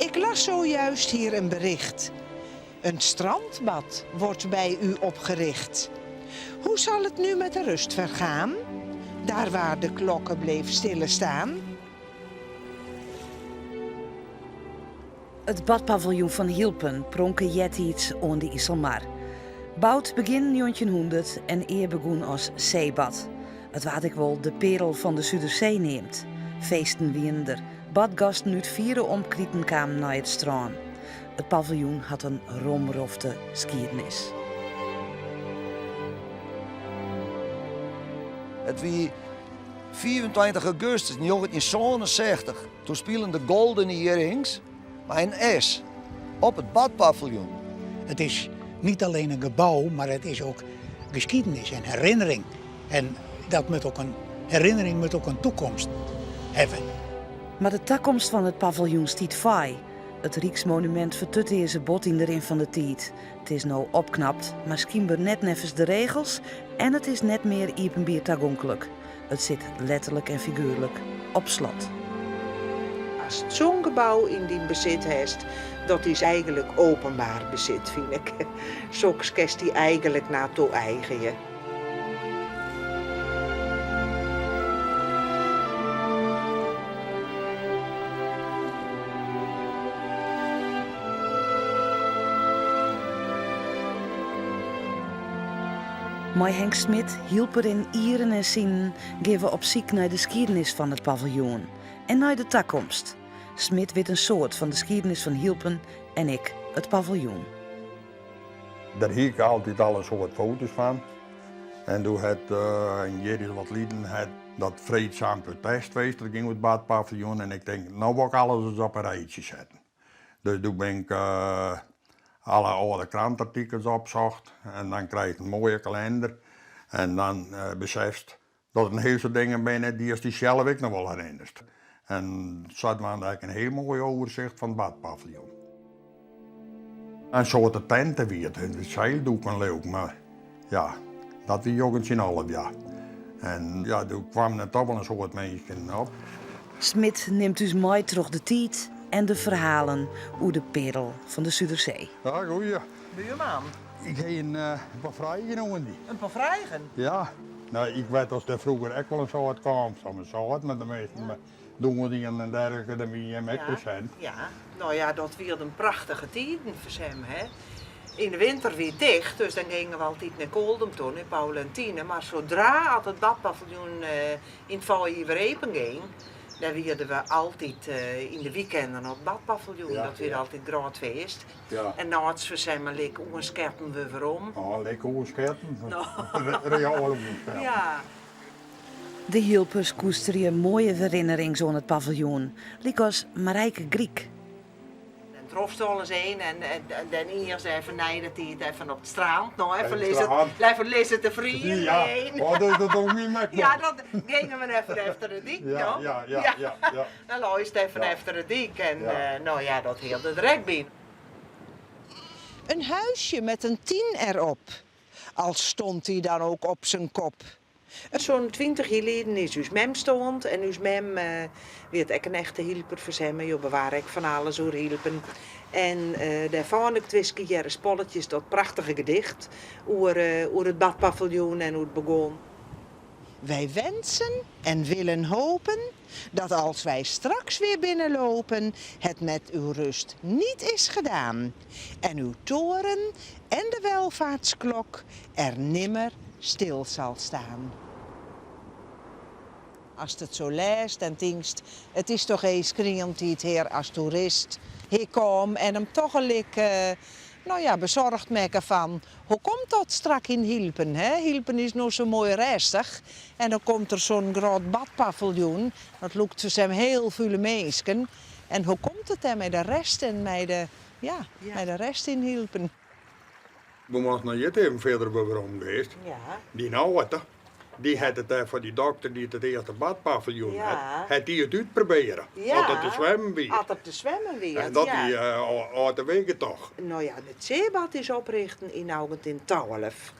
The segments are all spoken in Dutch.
Ik las zojuist hier een bericht. Een strandbad wordt bij u opgericht. Hoe zal het nu met de rust vergaan? Daar waar de klokken bleef stilstaan. Het badpaviljoen van Hielpen pronken iets aan de IJsselmar. Bouwd begin 1900 en eer begon als zeebad. Het wat ik wel de perel van de Zuiderzee neemt. Feesten wiender, badgasten uit vieren omkrieten kwamen naar het strand. Het paviljoen had een romrofte skiernis. Het wie 24 augustus 1967. Toen speelden de Golden Earrings bij een S op het badpaviljoen. Het is niet alleen een gebouw, maar het is ook geschiedenis en herinnering. En dat moet ook een herinnering moet ook een toekomst hebben. Maar de toekomst van het paviljoen stiet vaai. Het Rijksmonument vertut deze bot in de rin van de tijd. Het is nou opknapt, maar schijnbaar net neffens de regels en het is net meer iepenbier toegankelijk. Het zit letterlijk en figuurlijk op slot. Als het zo'n gebouw in die bezit heeft, dat is eigenlijk openbaar bezit, vind ik. Zoks kerst die eigenlijk naartoe eigen je. Mai Henk Smit hielp er in Ieren en Zinnen geven op zoek naar de geschiedenis van het paviljoen en naar de toekomst. Smit weet een soort van de geschiedenis van Hielpen en ik het paviljoen. Daar hiek ik altijd al een soort foto's van. En toen het in Jerry wat lieden het dat vreedzaam protest geweest. Dat ging het badpaviljoen en ik denk, nou wil ik alles eens op een rijtje zetten. Dus toen ben ik alle oude krantartikels opzocht en dan krijg je een mooie kalender. En dan beseft dat er een heel soort dingen binnen die als die zelf ik nog wel herinnert. En zo hadden we eigenlijk een heel mooi overzicht van het badpaviljoen. Een soort tenten weer, het zeildoeken leuk, maar ja, dat wie jongens in half jaar. En ja, toen kwam er toch wel een soort mensen op. Smit neemt dus mooi terug de tijd en de verhalen over de perel van de Zuiderzee. Ja, goeie. Buurman, Ik heb een paar vragen genomen. een paar vragen. Ja, nou, ik weet als er vroeger ook wel een soort kwam, zo'n soort, maar de meesten doen we die en dergelijke, dan ben je met procent. Ja, nou ja, dat weer een prachtige tijden voor hem, hè. In de winter weer dicht, dus dan gingen we altijd naar Koldum toen, in Paulentine. Maar zodra het badpaviljoen in het voorjaar weer open ging, dan werden we altijd in de weekenden op het badpaviljoen. Ja, dat werd ja. altijd groot feest. Ja. En na het verzemmen lekker ontscherpen we weer om. Oh, lekker oorscherpen. Nou. Real oorscherpen. Ja. De Hielpers koesteren mooie herinneringen aan het paviljoen, lik als Marijke Griek. En trof alles heen en dan eerst even nijden die het even op het strand. Nou, even het strand. lezen te vrienden Ja, heen. oh, dat is dat ook niet met Ja, dan gingen we even efter de dik. Ja. Dan luisterde even Ja. efter de dik en Ja. nou ja, dat hield het direct binnen. Een huisje met een 10 erop. Al stond hij dan ook op zijn kop. Zo'n 20 jaar geleden is uw mem stond en uw mem werd ook een echte hielper voor hem. Je bewaar ik van alles hoor hielpen. En daar vond ik 20 jaar spolletjes dat prachtige gedicht over het badpaviljoen en hoe het begon. Wij wensen en willen hopen dat als wij straks weer binnenlopen, het met uw rust niet is gedaan. En uw toren en de welvaartsklok er nimmer stil zal staan. Als het zo leest en denkt, het is toch eens kriegend hier als toerist. Hier kom en hem toch een lik bezorgd maken van hoe komt dat strak in Hielpen? Hè? Hielpen is nog zo mooi restig. En dan komt er zo'n groot badpaviljoen. Dat loopt voor hem heel veel mensen. En hoe komt het dan met de rest en met de rest in Hielpen? We moesten nog niet even verder waarom geweest. Ja. Die nou wat, die had het voor die dokter die het eerste badpaviljoen Ja. had die het uitproberen. Ja. Altijd te zwemmen weer. Altijd te zwemmen weer. En dat ja. die uit de wegen toch. Nou ja, het zeebad is oprichten in 1912.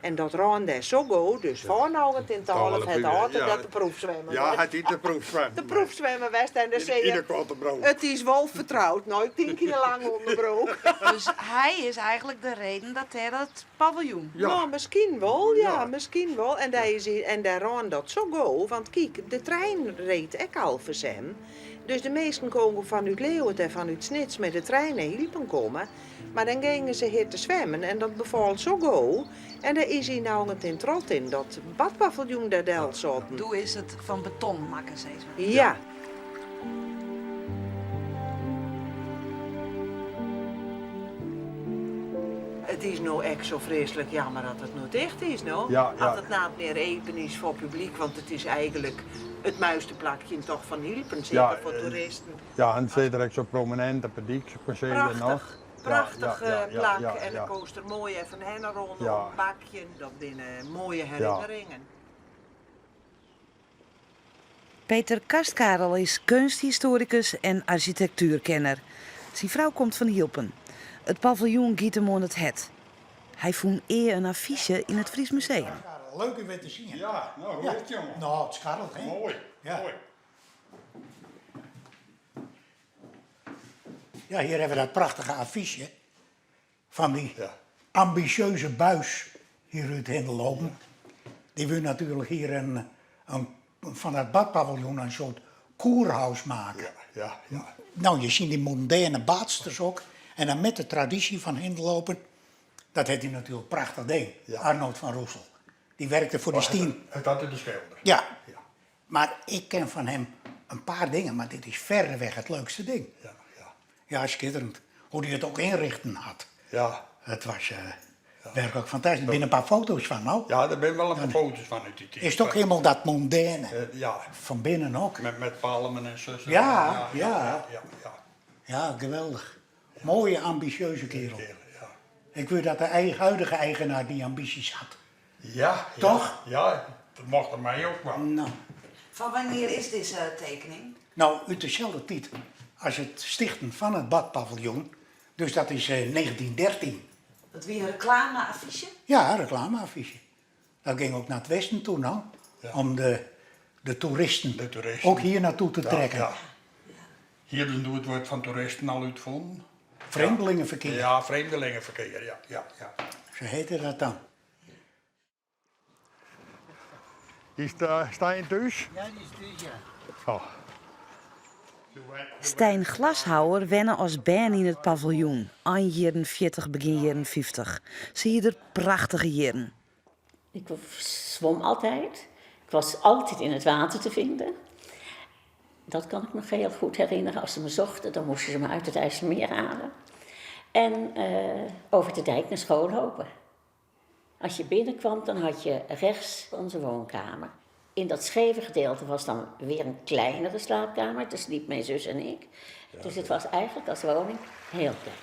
En dat rond daar zo goed, dus voor nou het in het half het altijd dat de proefzwemmen Ja, was. het is de proefzwem. De proefzwemmen was en dan zei In de je, korte brood. het is wel vertrouwd. Nou, ik 10 keer lang onderbroek. Dus hij is eigenlijk de reden dat hij dat paviljoen. Ja. Nou, misschien wel, ja, Ja. misschien wel. En daar rond dat zo goed, want kijk, de trein reed ook al voor hem. Dus de meesten komen vanuit Leeuwarden en vanuit Snits met de trein en hielpen komen. Maar dan gingen ze hier te zwemmen en dat bevalt zo goed. En daar is hij nou het in trot in, dat badpaviljoen daar del zat. Doe is het van beton maken, zei ze. Ja. Het is nou echt zo vreselijk jammer dat het nou dicht is, nou. Ja, ja. Dat het nou meer even is voor publiek, want het is eigenlijk het mooiste plakje toch van Hielpen, zeker Ja, voor toeristen. Ja, en zit er ook zo prominent op het dik nog. Prachtig, prachtig Ja, plak ja, en ja. dan koos er mooi even hen rond Ja. op een bakje, dat binnen mooie herinneringen. Peter Kastkarel is kunsthistoricus en architectuurkenner. Zijn vrouw komt van Hielpen. Het paviljoen giet hem aan het het. Hij vond een affiche in het Fries Museum. Leuk om weer te zien. Ja, nou goed jongen. Nou, het scharrelt, hè? Mooi, Ja. mooi. Ja, hier hebben we dat prachtige affiche van die Ja. ambitieuze buis hier uit Hendelopen. Die wil natuurlijk hier van het badpaviljoen een soort koerhuis maken. Ja, ja. Nou, je ziet die moderne badsters ook. En dan met de traditie van Hendelopen, dat heeft hij natuurlijk een prachtig ding. Ja. Arnold van Roesel. Die werkte voor die Stien. Het had in de schilder. Ja. Ja, Maar ik ken van hem een paar dingen, maar dit is verreweg het leukste ding. ja, ja. Ja, schitterend. Hoe hij het ook inrichten had. Ja, Het was werkelijk fantastisch. Er zijn een paar foto's van, nou. ja, er zijn wel een paar foto's van uit die tijd. Is toch helemaal dat moderne. Ja, Van binnen ook. met palmen en zussen. Ja, ja. Ja, ja. Ja, geweldig. Mooie, ambitieuze kerel. Ja, Ik weet dat de huidige eigenaar die ambities had. ja. Toch? Ja, dat mocht er mij ook wel. Nou, Van wanneer is deze tekening? nou uit dezelfde tijd als het stichten van het badpaviljoen. Dus dat is 1913. Dat weer een reclameaffiche? Ja, reclameaffiche. Dat ging ook naar het westen toe, nou. Ja. Om de toeristen, De toeristen. ook hier naartoe te Ja, trekken. ja. Hier doen we het woord van toeristen al uitvonden. Vreemdelingenverkeer, Ja, vreemdelingenverkeer, ja, ja, ja. zo heette dat dan. Sta je thuis? Ja, die is dus, ja. Oh. Stijn Glashouwer wennen als band in het paviljoen. Aan jaren 40, begin jaren 50. Zie je er prachtige jaren. Ik zwom altijd. Ik was altijd in het water te vinden. Dat kan ik me heel goed herinneren. Als ze me zochten, dan moesten ze me uit het IJsselmeer halen. En over de dijk naar school lopen. Als je binnenkwam, dan had je rechts onze woonkamer. In dat scheve gedeelte was dan weer een kleinere slaapkamer. Daar sliep mijn zus en ik. Dus het was eigenlijk als woning heel klein.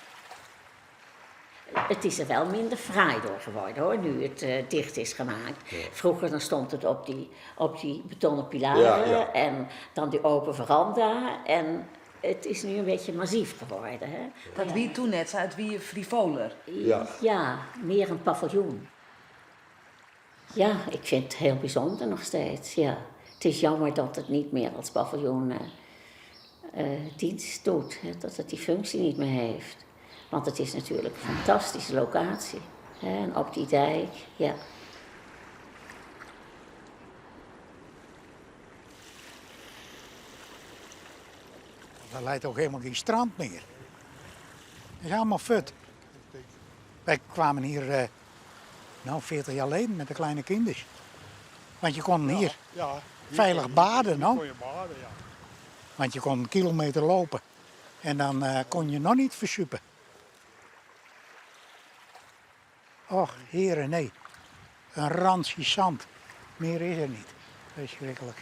Het is er wel minder fraai door geworden hoor, nu het dicht is gemaakt. Ja. Vroeger dan stond het op die betonnen pilaren en dan die open veranda. En het is nu een beetje massief geworden. Hè? Dat wie toen net uit wie frivoler. Ja, meer een paviljoen. Ja, ik vind het heel bijzonder nog steeds. Ja. Het is jammer dat het niet meer als paviljoen dienst doet. Hè? Dat het die functie niet meer heeft. Want het is natuurlijk een fantastische locatie. Hè? En op die dijk, ja. Er lijkt ook helemaal geen strand meer. Het is allemaal fut. Wij kwamen hier 40 jaar geleden met de kleine kinderen. Want je kon hier veilig baden, no? Kon je baden, ja. Want je kon een kilometer lopen. En dan kon je nog niet versuppen. Och, heren, nee. Een ransie zand. Meer is er niet. Verschrikkelijk.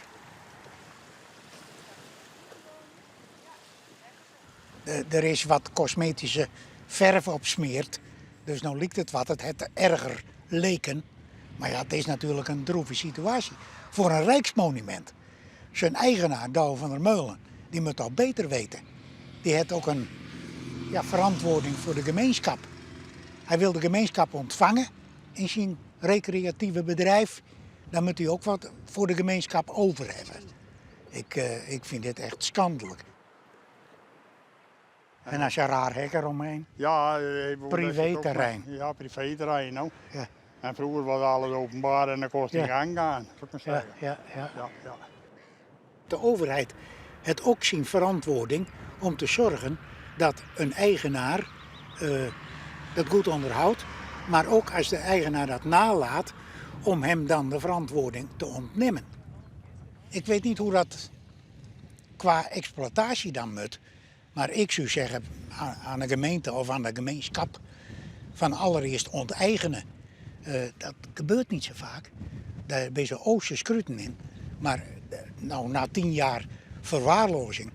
Er is wat cosmetische verf op smeert. Dus nou lijkt het wat. Het had erger leken. Maar ja, het is natuurlijk een droeve situatie. Voor een rijksmonument. Zijn eigenaar, Douwe van der Meulen, die moet al beter weten. Die heeft ook een verantwoording voor de gemeenschap. Hij wil de gemeenschap ontvangen in zijn recreatieve bedrijf, dan moet hij ook wat voor de gemeenschap over hebben. Ik vind dit echt schandelijk. En als je raar hek eromheen. Ja, Privéterrein. Ja, privéterrein. Nou. Ja. En vroeger was alles openbaar en dan kon je Ja. niet aangaan. Zou ik maar Ja, zeggen. ja, ja. Ja. De overheid heeft ook zijn verantwoording om te zorgen dat een eigenaar dat goed onderhoudt. Maar ook als de eigenaar dat nalaat, om hem dan de verantwoording te ontnemen. Ik weet niet hoe dat qua exploitatie dan moet. Maar ik zou zeggen aan de gemeente of aan de gemeenschap van allereerst onteigenen. Dat gebeurt niet zo vaak. Daar ben je oostje scruten in. Maar nou, na 10 jaar verwaarlozing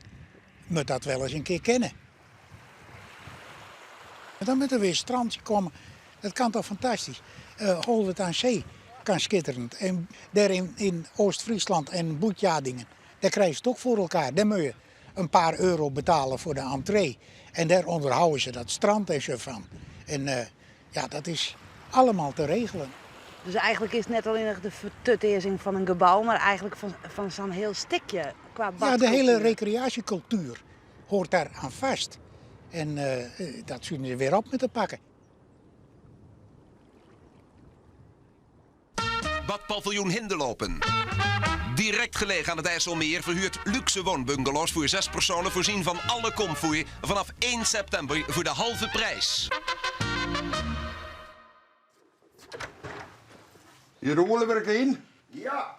moet dat wel eens een keer kennen. En dan moet er weer een strandje komen. Dat kan toch fantastisch. Holwert aan Zee kan schitterend. En daar in Oost-Friesland en Boetjadingen, daar krijg je het ook voor elkaar. Daar moet je een paar euro betalen voor de entree. En daar onderhouden ze dat strand en zo van. En ja, dat is allemaal te regelen. Dus eigenlijk is het net alleen nog de vertutteersing van een gebouw, maar eigenlijk van zo'n heel stukje qua Ja, de badcultuur. hele recreatiecultuur hoort daar aan vast. En dat zullen ze weer op moeten pakken. Badpaviljoen Hinderlopen. Direct gelegen aan het IJsselmeer verhuurt luxe woonbungalows voor 6 personen voorzien van alle comfort vanaf 1 september voor de halve prijs. Je rollen weer in? Ja.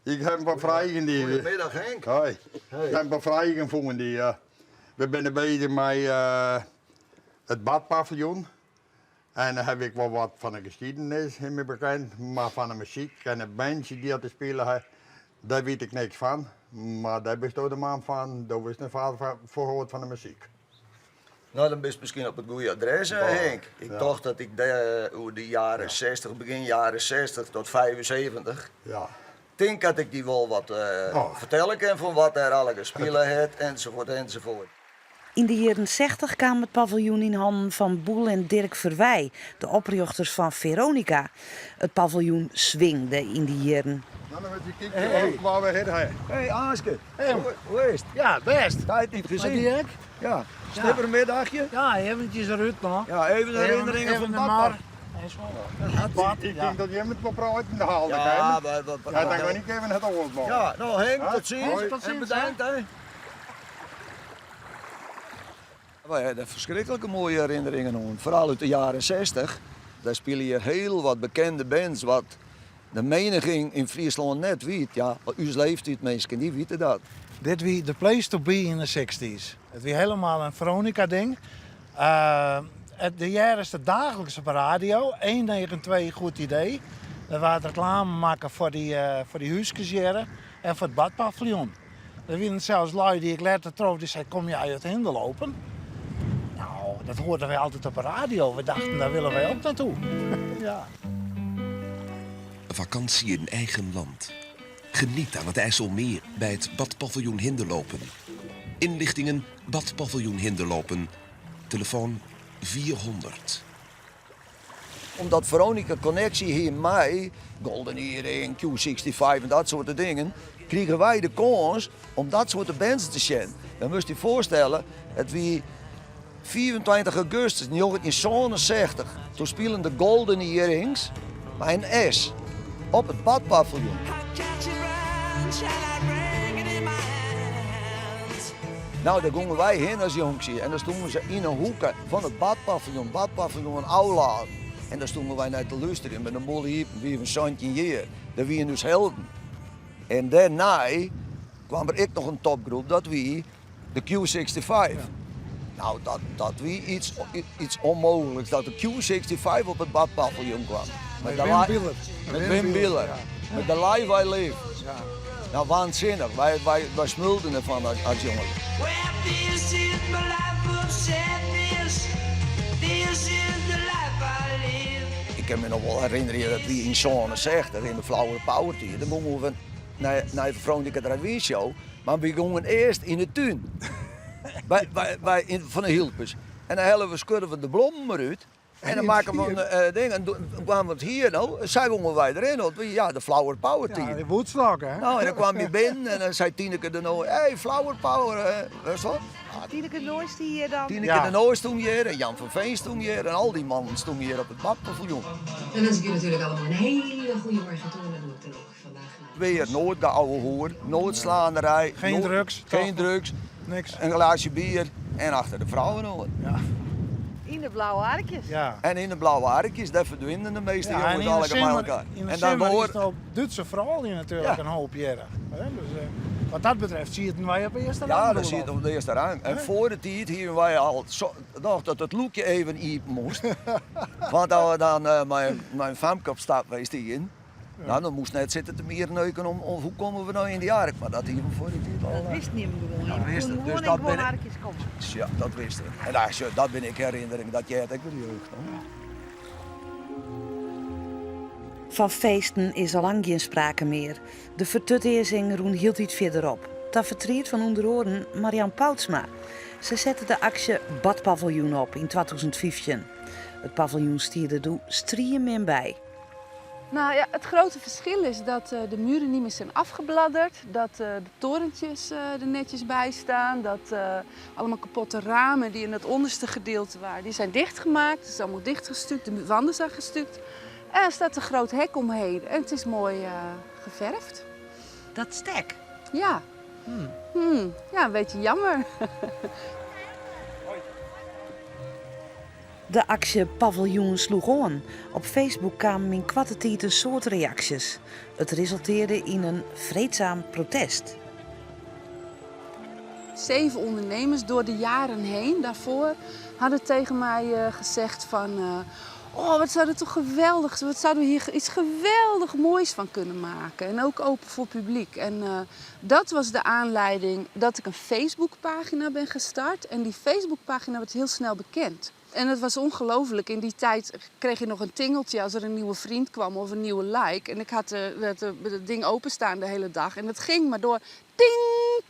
Ik heb een paar vragen die... Goedemiddag Henk. Hoi. Ik heb een paar vragen voor die... we zijn bezig met het badpaviljoen. En dan heb ik wel wat van de geschiedenis in me bekend. Maar van de muziek en de bandje die dat te spelen heeft, daar weet ik niks van. Maar daar bestaat de man van, daar is een vader voor van de muziek. Nou, dan ben je misschien op het goede adres, Henk. Ik dacht dat ik de jaren 60, begin jaren 60 tot 75... Ja. denk dat ik die wel wat vertellen kan van wat er alle gespeeld heeft, enzovoort, enzovoort. In de jaren 60 kwam het paviljoen in handen van Boel en Dirk Verwij, de oprichters van Veronica. Het paviljoen swingde in die jaren. Nou, dan moet je kijken waar we heen. Hey Aaske, hoe is het? Ja, best. Ga je het niet gezien? Dirk? Ja, snippermiddagje? Ja, eventjes eruit nog. Ja, even de herinneringen van Badpark. Ik denk dat je met me praten haalt. Ja, Ja, dan gaan we niet even het oorlog maken. ja, nou Henk, tot ziens. Hoi. En bedankt hè. Wij hebben verschrikkelijke mooie herinneringen aan. Vooral uit de jaren 60. Daar spelen je heel wat bekende bands, wat de meniging in Friesland net weet. Ja, uw leeftijd mensen, die weten dat. Dit was the place to be in de 60s. Het was helemaal een Veronica-ding. De jaar is de dagelijks op de radio. 192, goed idee. We waren reclame maken voor die huisjesjaren en voor het badpaviljoen. Er waren zelfs lui die ik later trof, die zei, kom je uit Hinderlopen? Nou, dat hoorden wij altijd op de radio. We dachten, daar willen wij ook naartoe. Ja. Vakantie in eigen land. Geniet aan het IJsselmeer bij het Badpaviljoen Hinderlopen. Inlichtingen Badpaviljoen Hinderlopen. Telefoon 400. Omdat Veronica Connectie hier in mei, Golden Earring, Q65 en dat soort dingen, kregen wij de kans om dat soort bands te zien. Dan moet je je voorstellen, het wie 24 augustus 1967, toen spelen de Golden Earrings bij een S op het badpaviljoen. Nou, daar gingen wij heen als jongsie en dan stonden ze in een hoek van het badpaviljoen Aula. En daar stonden wij naar te luisteren met een bolle hier, wie een zandje hier. Dat waren dus helden. En daarna kwam er nog een topgroep, dat wie de Q65. Nou, dat wie iets onmogelijks, dat de Q65 op het badpaviljoen kwam. Met Wim Biller. Met de Live I Live. Nou, waanzinnig. Wij smulden ervan als jongen. Ik kan me nog wel herinneren dat we in zone 60, in de flauwe powertier, dan gingen we naar de Veronica Traditieshow, maar we gingen eerst in de tuin. Van de Hilpers. En dan hellen we schudden we de bloemen eruit. En dan maken we een ding en kwamen we het hier nou, zij gingen wij erin. Ja, de Flower Power team. Ja, die Woodstock, hè? Nou, en dan kwam je binnen en dan zei Tineke de Nooy, hey, Flower Power, weet je wat? Tineke Noois die hier dan. Tineke Ja. de Nooy stond hier en Jan van Veen stond hier en al die mannen stonden hier op het badpaviljoen. Dan wens ik jullie natuurlijk allemaal een hele goede morgen toe. En dan doe ik er ook vandaag gelijk. Weer nooit de oude hoer, nooit slaanderij. Geen nooit- drugs, Geen toch? drugs, Niks. een glaasje bier en achter de vrouwen nooit. Ja. In de blauwe harkjes. Ja. En in de blauwe harkjes, daar verdwijnen de meeste Ja, en jongens in de allemaal met zomer, elkaar. in de En dan zomer hoor, is het op Duitse vrouwen hier natuurlijk Ja. een hoop jaren. Hè? Dus, wat dat betreft zie je het wij op de eerste ja, rang dat zie je doorlopen. op de eerste rang. En voor de tijd hier wij al dacht dat het loekje even iepen moest. Want als we dan mijn famke op stap geweest hierin, nou, dan moest net zitten te mierneuken om hoe komen we nou in die ark. Maar dat hier voor de tijd al. Dat wist niet gewoon. Ja, dat wist het. Dus Gewoon dat in ben ik. harkjes komen. Ja, dat wist ik. En dat ben ik herinnering dat jij het ook weer jeugd. Van feesten is al lang geen sprake meer. De vertuteerzing roen hield iets verderop. Dat vertriet van onder oren Marian Poutsma. Ze zette de actie Badpaviljoen op in 2015. Het paviljoen stierde er striem in bij. Nou ja, het grote verschil is dat de muren niet meer zijn afgebladderd, dat de torentjes er netjes bij staan, dat allemaal kapotte ramen die in het onderste gedeelte waren, die zijn dichtgemaakt. Het is allemaal dichtgestuukt, de wanden zijn gestuukt. En er staat een groot hek omheen en het is mooi geverfd. Dat stek. Ja. Ja, een beetje jammer. De actie Paviljoen sloeg aan. Op Facebook kwamen in kwarte tijd een soort reacties. Het resulteerde in een vreedzaam protest. 7 ondernemers door de jaren heen daarvoor hadden tegen mij gezegd van... oh, wat zou het toch geweldig zijn. Wat zouden we hier iets geweldig moois van kunnen maken. En ook open voor publiek. En dat was de aanleiding dat ik een Facebookpagina ben gestart. En die Facebookpagina werd heel snel bekend. En het was ongelooflijk. In die tijd kreeg je nog een tingeltje als er een nieuwe vriend kwam of een nieuwe like. En ik had het ding openstaan de hele dag. En het ging maar door. Ting,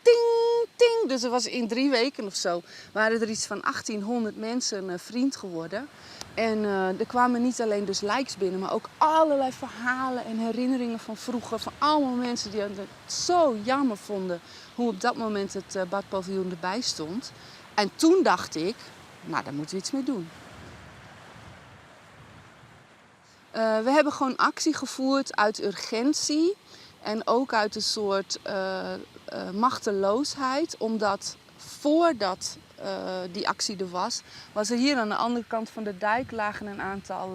ting, ting. Dus er was in 3 weken of zo waren er iets van 1800 mensen vriend geworden. En er kwamen niet alleen dus likes binnen, maar ook allerlei verhalen en herinneringen van vroeger. Van allemaal mensen die het zo jammer vonden hoe op dat moment het badpaviljoen erbij stond. En toen dacht ik, nou, daar moeten we iets mee doen. We hebben gewoon actie gevoerd uit urgentie en ook uit een soort machteloosheid. Omdat voordat die actie er was er hier aan de andere kant van de dijk lagen een aantal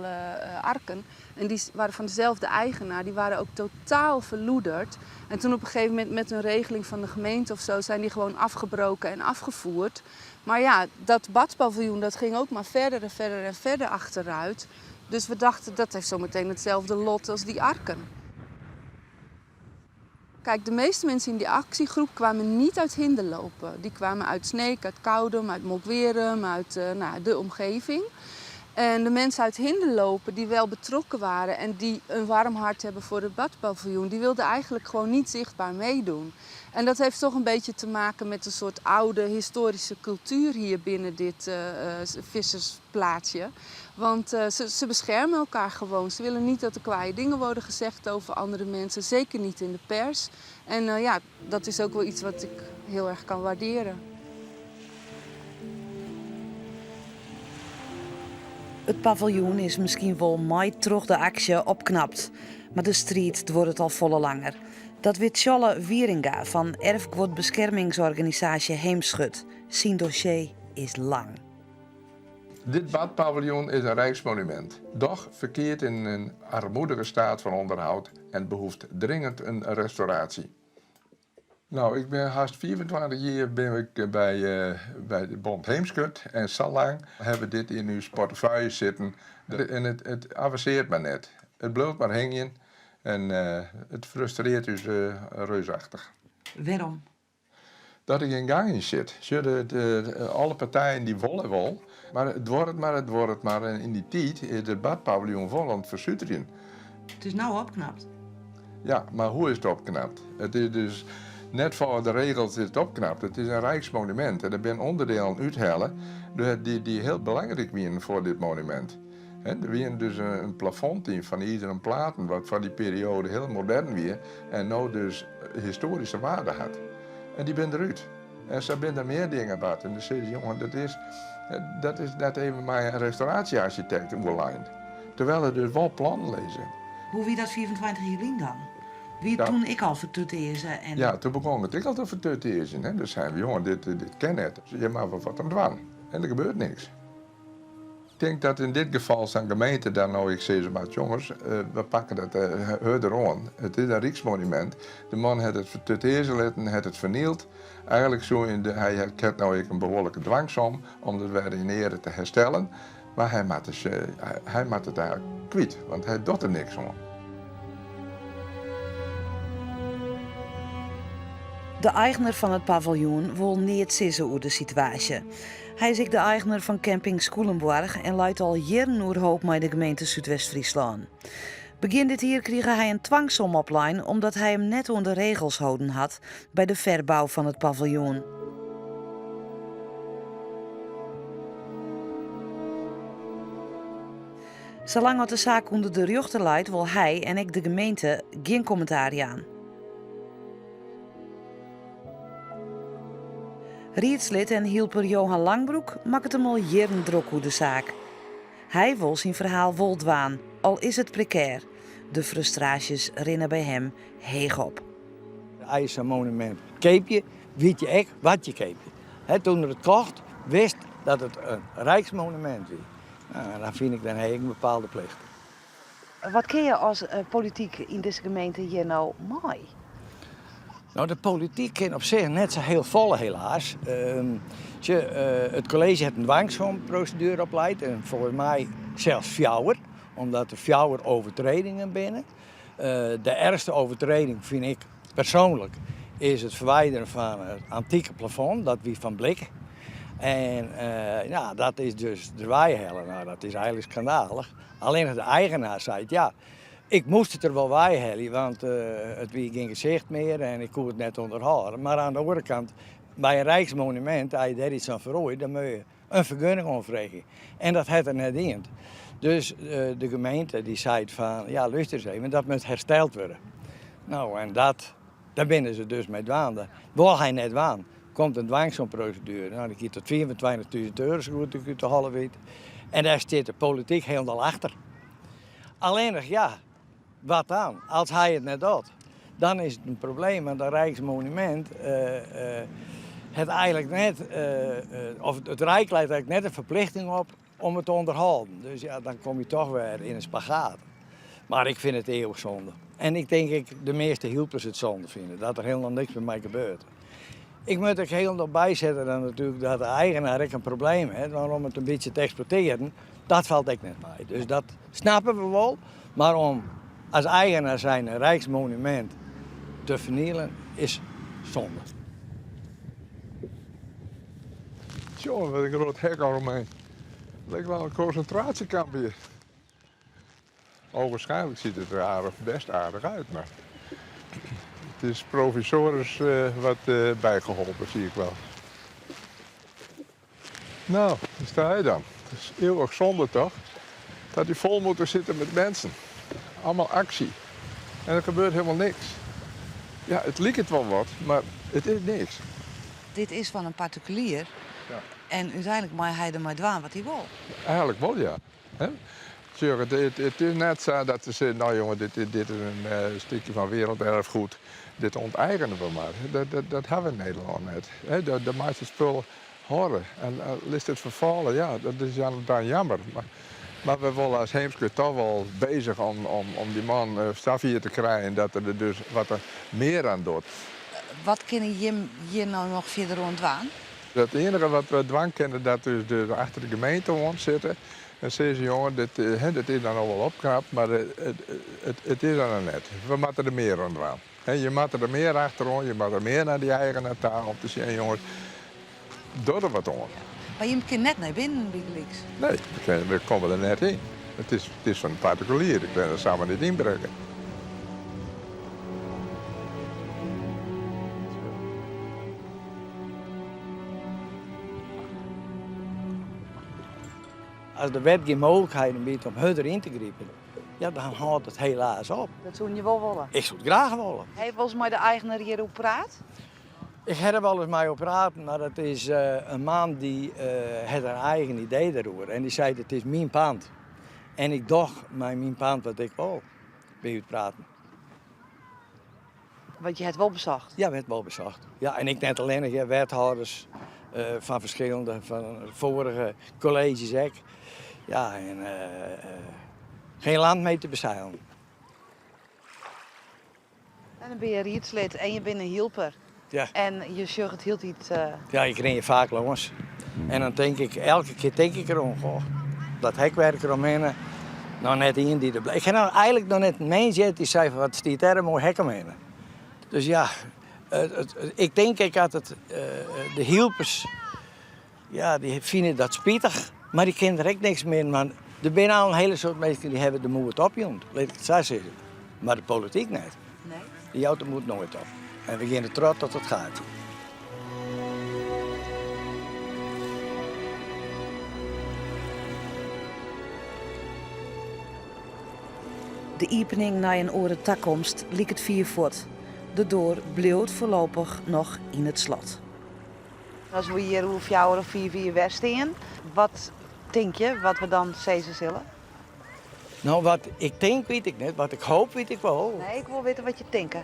arken. En die waren van dezelfde eigenaar, die waren ook totaal verloederd. En toen op een gegeven moment met een regeling van de gemeente of zo zijn die gewoon afgebroken en afgevoerd. Maar ja, dat badpaviljoen dat ging ook maar verder en verder en verder achteruit. Dus we dachten, dat heeft zometeen hetzelfde lot als die arken. Kijk, de meeste mensen in die actiegroep kwamen niet uit Hinderlopen. Die kwamen uit Sneek, uit Koudem, uit Molkwerum, uit de omgeving. En de mensen uit Hinderlopen die wel betrokken waren en die een warm hart hebben voor het badpaviljoen, die wilden eigenlijk gewoon niet zichtbaar meedoen. En dat heeft toch een beetje te maken met een soort oude historische cultuur hier binnen dit vissersplaatsje. Want ze beschermen elkaar gewoon. Ze willen niet dat er kwaaie dingen worden gezegd over andere mensen. Zeker niet in de pers. En ja, dat is ook wel iets wat ik heel erg kan waarderen. Het paviljoen is misschien wel mooi terug de actie opknapt. Maar de strijd wordt het al volle langer. Dat weet Tjolle Wieringa van erfgoedbeschermingsorganisatie Heemschut. Zijn dossier is lang. Dit badpaviljoen is een rijksmonument. Doch verkeert in een armoedige staat van onderhoud en behoeft dringend een restauratie. Nou, ik ben haast 24 jaar ben ik bij de Bond Heemschut en zo lang hebben we dit in uw portefeuille zitten. En het avanceert maar net. Het blijft maar hangen en het frustreert u reusachtig. Waarom? Dat er geen gang in zit. Alle partijen die willen wel, maar het wordt maar. En in die tijd is het badpaviljoen vol aan het verzuuteren. Het is nou opknapt. Ja, maar hoe is het opknapt? Het is dus net voor de regels is het opknapt. Het is een rijksmonument en er zijn onderdelen uithalen die heel belangrijk zijn voor dit monument. Er was dus een plafondteam van ijzeren platen, wat van die periode heel modern was en nou dus historische waarde had. En die ben eruit. En ze zijn er meer dingen bij. En dan zei ze, jongen, dat is net even mijn restauratiearchitect online. Terwijl er dus wel plannen lezen. Hoe wie dat 24 jaar dan? Wie Ja. toen ik al vertuteerde en... Ja, toen begon het ik al te vertutten. Dus zeiden we, jongen, dit ken het. Je mag wel wat aan doen. En er gebeurt niks. Ik denk dat in dit geval zijn gemeente dan nou, ik zeg ze maar, jongens, we pakken dat aan. Het is een rijksmonument. De man heeft het vertutten laten, heeft het vernield. Eigenlijk zo hij kent nou een behoorlijke dwangsom om het weer in ere te herstellen. Maar hij maakt het eigenlijk kwijt, want hij doet er niks aan. De eigenaar van het paviljoen wil niet sissen over de situatie. Hij is ook de eigenaar van camping Skoelenborg en leidt al jaren oerhoop met de gemeente Zuidwest-Friesland. Begin dit jaar kreeg hij een dwangsom op lijn omdat hij hem net onder de regels houden had bij de verbouw van het paviljoen. Zolang het de zaak onder de rechter leidt, wil hij en ik de gemeente geen commentaar aan. Rietslid en hielper Johan Langbroek maakt het hem al jaren druk over de zaak. Hij wil zijn verhaal woldwaan, al is het precair. De frustraties rennen bij hem heeg op. Het IJzermonument keep je, weet je echt wat je keep je. Toen er het kocht, wist dat het een rijksmonument was. Nou, dan vind ik dan heb ik een bepaalde plicht. Wat kun je als politiek in deze gemeente hier nou mooi? Nou, de politiek kan op zich net zo heel vol helaas. Het college heeft een dwangsomprocedure opgeleid en volgens mij zelfs 4, omdat er 4 overtredingen binnen. De ergste overtreding vind ik persoonlijk is het verwijderen van het antieke plafond, dat wie van blik. En ja, dat is dus de waaihellen. Nou, dat is eigenlijk schandalig. Alleen de eigenaar zei het, ja, ik moest het er wel waaihellen, want het wie geen gezicht meer en ik kon het net onderhouden. Maar aan de andere kant, bij een rijksmonument, als je daar iets aan verrooit, dan moet je een vergunning aanvragen. En dat heeft er net in. Dus de gemeente die zei van, ja, luister eens even, dat moet hersteld worden. Nou, en daar binnen ze dus mee dwaande. Wil hij net waan, komt een dwangsomprocedure. Nou, dan gaat tot €24.000, zo goed ik het half weet. En daar zit de politiek helemaal achter. Alleen nog, ja, wat dan? Als hij het net doet, dan is het een probleem. Want een rijksmonument het eigenlijk net, of het Rijk leidt eigenlijk net een verplichting op om het te onderhouden. Dus ja, dan kom je toch weer in een spagaat. Maar ik vind het eeuwig zonde. En ik denk de meeste hielpers het zonde vinden, dat er helemaal niks met mij gebeurt. Ik moet er heel nog bijzetten dan natuurlijk dat de eigenaar een probleem heeft, om het een beetje te exploiteren, dat valt ik net bij. Dus dat snappen we wel, maar om als eigenaar zijn een rijksmonument te vernielen is zonde. Jongen, wat een groot hek omheen. Het lijkt wel een concentratiekamp hier. Waarschijnlijk ziet het er best aardig uit, maar het is provisorisch wat bijgeholpen, zie ik wel. Nou, daar sta je dan. Het is eeuwig zonde toch? Dat die vol moeten zitten met mensen. Allemaal actie. En er gebeurt helemaal niks. Ja, het lijkt het wel wat, maar het is niks. Dit is van een particulier. Ja. En uiteindelijk mag hij er maar doen wat hij wil. Eigenlijk wel, ja. He? Het is net zo dat ze zeggen, nou jongen, dit is een stukje van werelderfgoed. Dit onteigenen we maar. Dat hebben we in Nederland net. De meeste spullen horen. En is het vervallen, ja, dat is dan jammer. Maar we willen als Heemskeurt toch wel bezig om die man staf hier te krijgen. Dat er dus wat er meer aan doet. Wat kunnen je hier nou nog verder rondwaan? Het enige wat we dwang kennen, dat dus achter de gemeente rond zitten. En zeggen ze, jongen, dit is dan al wel opknapt, maar het is dan net. We moeten er meer aan doen. Je moet er meer achterom, je moet er meer naar die eigenaar taal om te zeggen, jongens, doe er wat om. Maar je kunt net naar binnen, Wikileaks. Nee, we komen er net in. Het is van een particulier, ik ben er samen niet inbrengen. als de wet geen mogelijkheden biedt om hun erin te grijpen, ja, dan houdt het helaas op. Dat zou je wel willen. Ik zou het graag willen. Heb je wel eens met de eigenaar hierover praat? Ik heb er wel eens mee op praten, maar het is een man die had een eigen idee daarover. En die zei, het is mijn pand. En ik dacht met mijn pand wat ik wil bij u praten. Want je hebt wel bezocht. Ja, werd wel bezocht. Ja, en ik net alleen, ik heb wethouders van verschillende, van vorige colleges ook. Ja, en geen land mee te bezeilen. En dan ben je rietslid en je bent een hielper. Ja. En je zorgt het heel iets. Ja, ik ren je vaak langs. En dan denk ik, elke keer denk ik erom, goh, dat hekwerk eromheen. Nou, net in die er blijft. Ik heb nou eigenlijk nog net een mens die zei van, wat stiet er een mooi hek omheen. Dus ja, ik denk dat de hielpers, ja, die vinden dat spietig. Maar die kennen er ook niks meer. Maar er zijn al een hele soort mensen die hebben de moed opgejond. Laat ik het zo zeggen. Maar de politiek niet. Nee. Die houdt de moed nooit op. En we gaan er trots dat het gaat. De opening naar een oren toekomst liep het 4 voet. De deur bleef voorlopig nog in het slot. Als we hier over jou of 4 wegstaan, wat denk je wat we dan zeggen zullen? Nou, wat ik denk weet ik niet. Wat ik hoop weet ik wel. Nee, ik wil weten wat je denkt.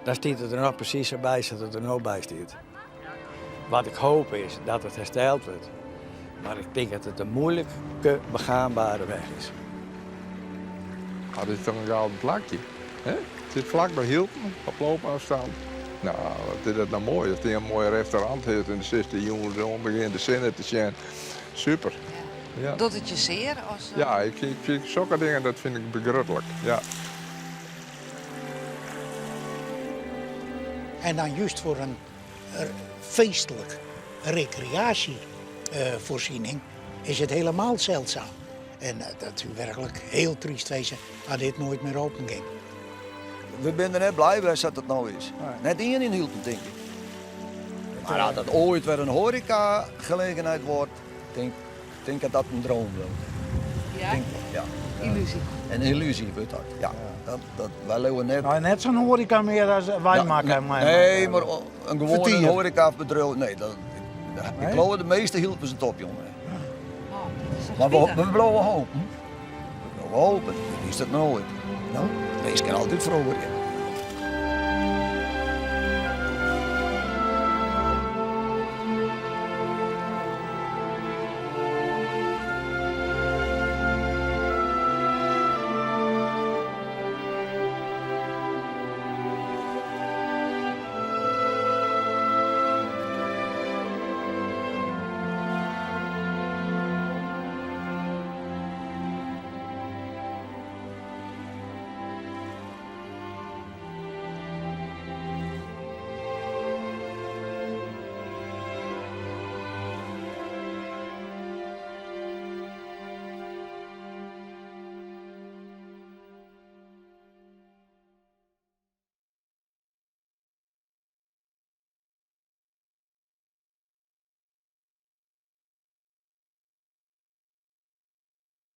Daar staat het er nog precies zo bij zodat het er nog bij staat. Wat ik hoop is dat het hersteld wordt. Maar ik denk dat het een moeilijke, begaanbare weg is. Ah, dit is toch een gouden plakje. Hè? Het zit vlak bij Hilton, op loopafstand. Nou, wat is dat nou mooi. Dat hij een mooi restaurant heeft in de 16 jongens om begin de zinnen te zijn. Super. Ja. Doet het je zeer? Als, Ja, ik vind zulke dingen, dat vind ik begruttelijk. Ja. En dan juist voor een feestelijk recreatievoorziening is het helemaal zeldzaam. En dat is werkelijk heel triest wezen als dit nooit meer open ging. We zijn er net blij bij dat het nou is. Net één in Hilton, denk ik. Maar als dat ooit weer een horeca-gelegenheid wordt, denk ik dat een droom wordt. Ja? Ja. Illusie. Een illusie wordt dat, ja. Wij leven net... Nou, net zo'n horeca meer als wij maken. Nee, maar een gewone vertier. horecabedrijf, nee. Ik geloof de meeste hielpen ze top, jongen. Maar we blijven hopen. We blijven hopen, is dat nooit. Nou, wees kan altijd vrolijk.